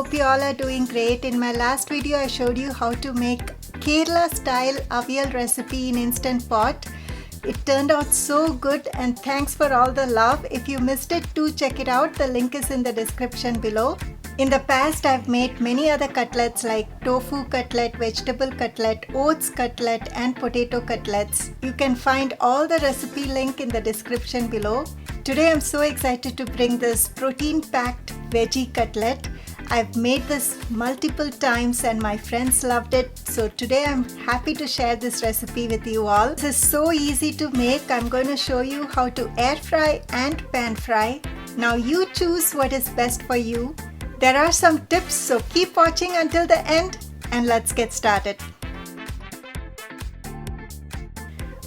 hope you all are doing great. In my last video, I showed you how to make Kerala style avial recipe in Instant Pot. It turned out so good and thanks for all the love. If you missed it, do check it out. The link is in the description below. In the past, I've made many other cutlets like tofu cutlet, vegetable cutlet, oats cutlet and potato cutlets. You can find all the recipe link in the description below. Today I'm so excited to bring this protein-packed veggie cutlet. I've made this multiple times and my friends loved it. So today I'm happy to share this recipe with you all. This is so easy to make. I'm going to show you how to air fry and pan fry. Now you choose what is best for you. There are some tips, so keep watching until the end and let's get started.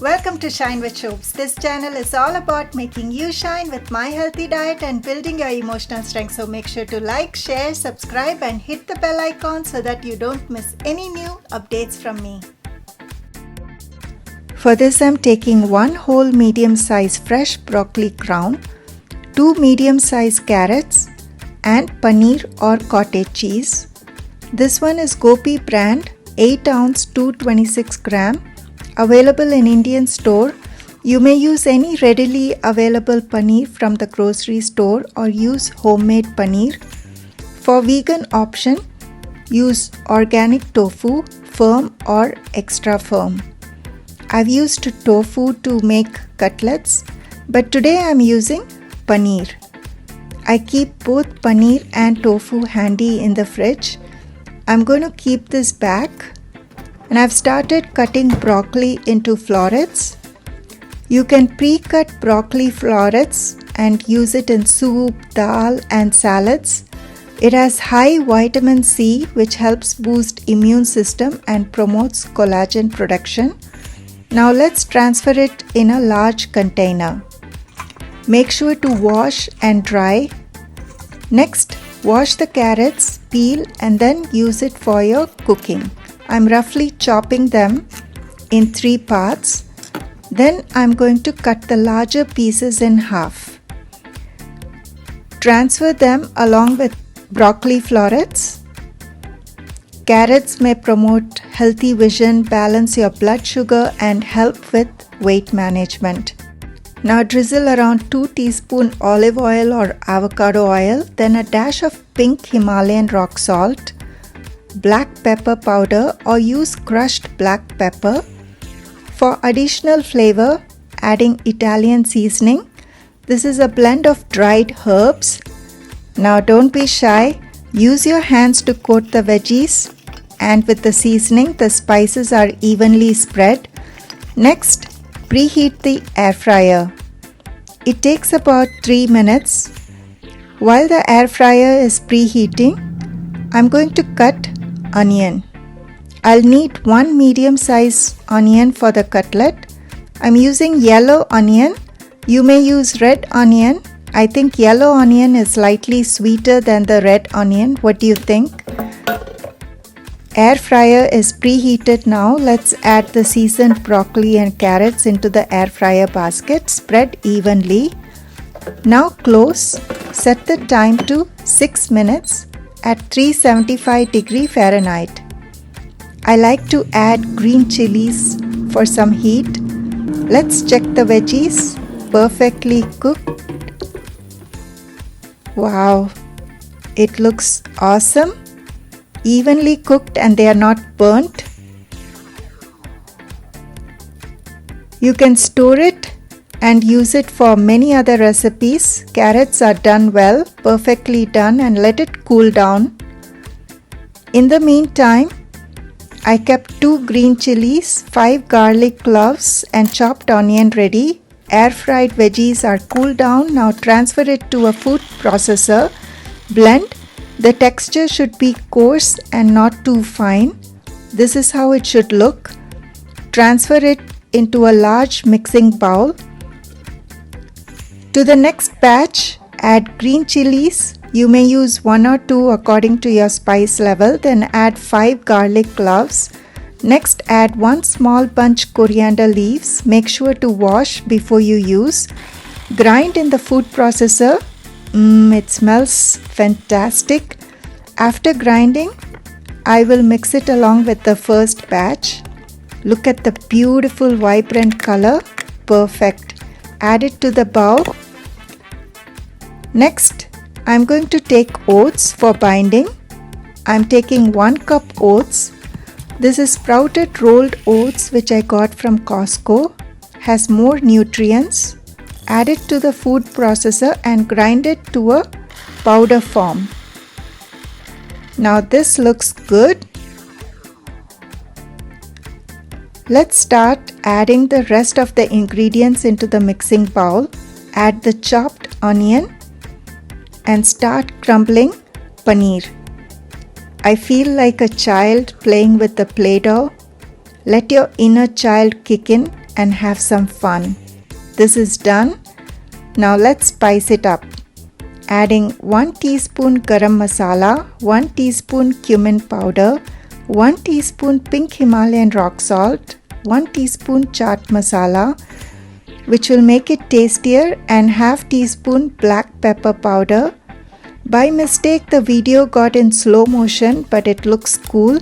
Welcome to Shine with Shobs. This channel is all about making you shine with my healthy diet and building your emotional strength. So make sure to like, share, subscribe and hit the bell icon so that you don't miss any new updates from me. For this I'm taking one whole medium-sized fresh broccoli crown, 2 medium-sized carrots and paneer or cottage cheese. This one is Gopi brand, 8 ounce 226 gram. Available in Indian store. You may use any readily available paneer from the grocery store or use homemade paneer. For vegan option, use organic tofu, firm or extra firm. I've used tofu to make cutlets, but today I'm using paneer. I keep both paneer and tofu handy in the fridge. I'm going to keep this back. And I've started cutting broccoli into florets. You can pre-cut broccoli florets and use it in soup, dal and salads. It has high vitamin C which helps boost immune system and promotes collagen production. Now let's transfer it in a large container. Make sure to wash and dry. Next, wash the carrots, peel and then use it for your cooking. I'm roughly chopping them in 3 parts. Then I'm going to cut the larger pieces in half. Transfer them along with broccoli florets. Carrots may promote healthy vision, balance your blood sugar and help with weight management. Now drizzle around 2 teaspoons olive oil or avocado oil, then a dash of pink Himalayan rock salt, black pepper powder or use crushed black pepper. For additional flavor, adding Italian seasoning. This is a blend of dried herbs. Now don't be shy. Use your hands to coat the veggies and with the seasoning the spices are evenly spread. Next, preheat the air fryer. It takes about 3 minutes. While the air fryer is preheating, I'm going to cut onion. I'll need 1 medium-sized onion for the cutlet. I'm using yellow onion. You may use red onion. I think yellow onion is slightly sweeter than the red onion. What do you think? Air fryer is preheated now. Let's add the seasoned broccoli and carrots into the air fryer basket. Spread evenly. Now close. Set the time to 6 minutes at 375 degree Fahrenheit. I like to add green chilies for some heat. Let's check the veggies. Perfectly cooked. Wow, it looks awesome. Evenly cooked and they are not burnt. You can store it and use it for many other recipes. Carrots are done well, perfectly done, and let it cool down. In the meantime, I kept 2 green chilies, 5 garlic cloves and chopped onion ready. Air fried veggies are cooled down. Now transfer it to a food processor. Blend. The texture should be coarse and not too fine. This is how it should look. Transfer it into a large mixing bowl. To the next batch, add green chilies. You may use 1 or 2 according to your spice level. Then add 5 garlic cloves. Next, add 1 small bunch coriander leaves. Make sure to wash before you use. Grind in the food processor. It smells fantastic. After grinding, I will mix it along with the first batch. Look at the beautiful vibrant color. Perfect. Add it to the bowl. Next, I'm going to take oats for binding. I'm taking 1 cup oats. This is sprouted rolled oats which I got from Costco. Has more nutrients. Add it to the food processor and grind it to a powder form. Now this looks good. Let's start adding the rest of the ingredients into the mixing bowl. Add the chopped onion and start crumbling paneer. I feel like a child playing with the Play-Doh. Let your inner child kick in and have some fun. This is done. Now let's spice it up. Adding 1 teaspoon garam masala, 1 teaspoon cumin powder, 1 teaspoon pink Himalayan rock salt, 1 teaspoon chaat masala, which will make it tastier, and half teaspoon black pepper powder. By mistake the video got in slow motion, but it looks cool.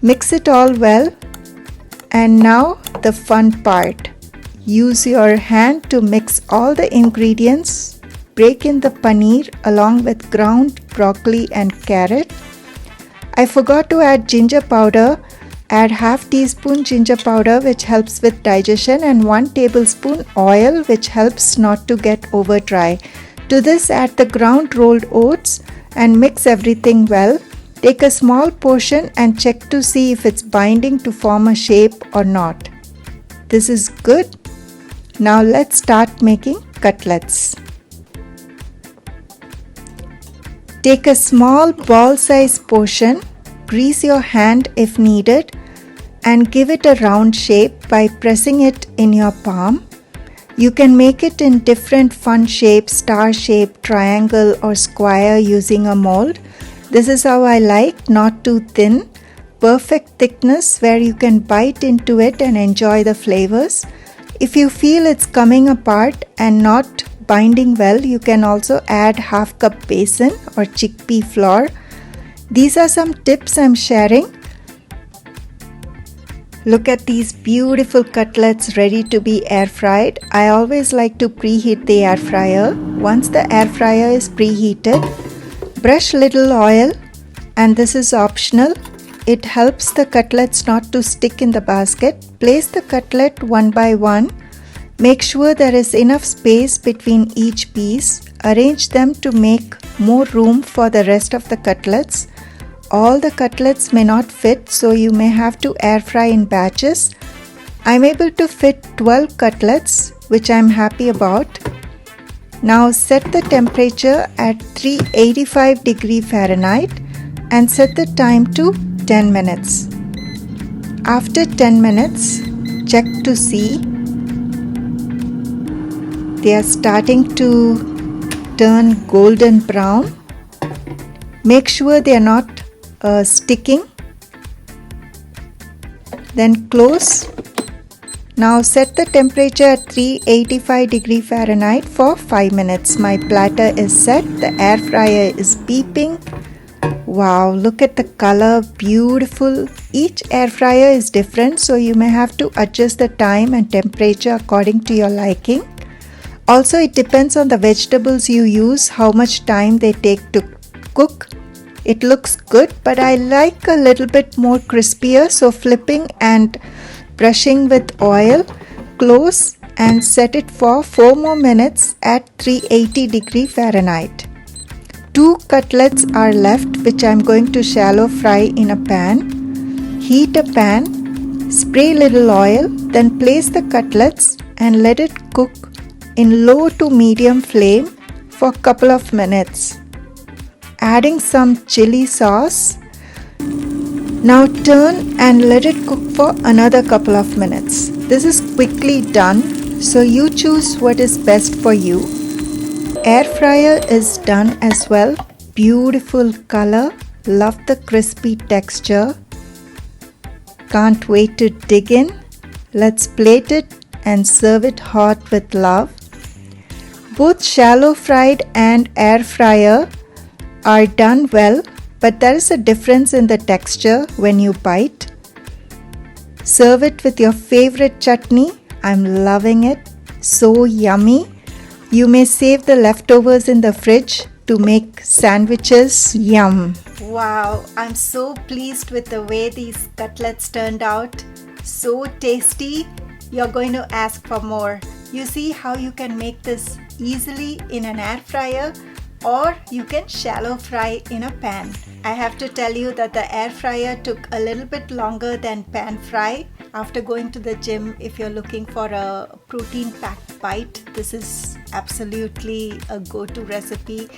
Mix it all well. And now the fun part. Use your hand to mix all the ingredients. Break in the paneer along with ground broccoli and carrot. I forgot to add ginger powder. Add half teaspoon ginger powder which helps with digestion, and 1 tablespoon oil which helps not to get over dry. To this add the ground rolled oats and mix everything well. Take a small portion and check to see if it's binding to form a shape or not. This is good. Now let's start making cutlets. Take a small ball-size portion, grease your hand if needed, and give it a round shape by pressing it in your palm. You can make it in different fun shapes, star shape, triangle or square using a mold. This is how I like, not too thin. Perfect thickness where you can bite into it and enjoy the flavors. If you feel it's coming apart and not binding well, you can also add half cup besan or chickpea flour. These are some tips I'm sharing. Look at these beautiful cutlets ready to be air fried. I always like to preheat the air fryer. Once the air fryer is preheated, brush little oil, and this is optional. It helps the cutlets not to stick in the basket. Place the cutlet one by one. Make sure there is enough space between each piece. Arrange them to make more room for the rest of the cutlets. All the cutlets may not fit, so you may have to air fry in batches. I'm able to fit 12 cutlets, which I'm happy about. Now set the temperature at 385 degrees Fahrenheit and set the time to 10 minutes. After 10 minutes, check to see. They are starting to turn golden brown. Make sure they are not sticking. Then close. Now set the temperature at 385 degrees Fahrenheit for 5 minutes. My platter is set. The air fryer is beeping. Wow, look at the color, beautiful. Each air fryer is different, so you may have to adjust the time and temperature according to your liking. Also, it depends on the vegetables you use, how much time they take to cook. It looks good, but I like a little bit more crispier, so flipping and brushing with oil. Close and set it for 4 more minutes at 380 degrees Fahrenheit. 2 cutlets are left, which I am going to shallow fry in a pan. Heat a pan, spray little oil, then place the cutlets and let it cook in low to medium flame for a couple of minutes. Adding some chili sauce. Now turn and let it cook for another couple of minutes. This is quickly done, so you choose what is best for you. Air fryer is done as well. Beautiful color. Love the crispy texture. Can't wait to dig in. Let's plate it and serve it hot with love. Both shallow fried and air fryer are done well. but there is a difference in the texture when you bite. Serve it with your favorite chutney. I'm loving it. So yummy. You may save the leftovers in the fridge to make sandwiches. Yum. Wow, I'm so pleased with the way these cutlets turned out. So tasty. You're going to ask for more. You see how you can make this easily in an air fryer, or you can shallow fry in a pan. I have to tell you that the air fryer took a little bit longer than pan fry. After going to the gym, if you're looking for a protein packed bite, this is absolutely a go-to recipe.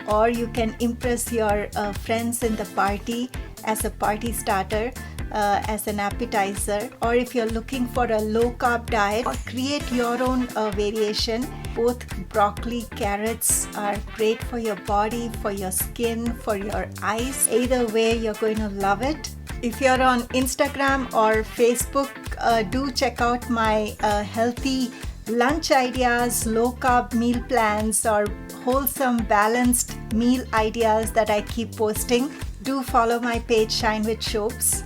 Or you can impress your friends in the party as a party starter, as an appetizer. Or if you're looking for a low carb diet, or create your own variation. Both broccoli, carrots are great for your body, for your skin, for your eyes. Either way, you're going to love it. If you're on Instagram or Facebook, do check out my healthy lunch ideas, low carb meal plans, or wholesome balanced meal ideas that I keep posting. Do follow my page Shine with Shopes.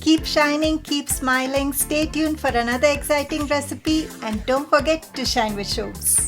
Keep shining, keep smiling. Stay tuned for another exciting recipe, and don't forget to shine with Shopes.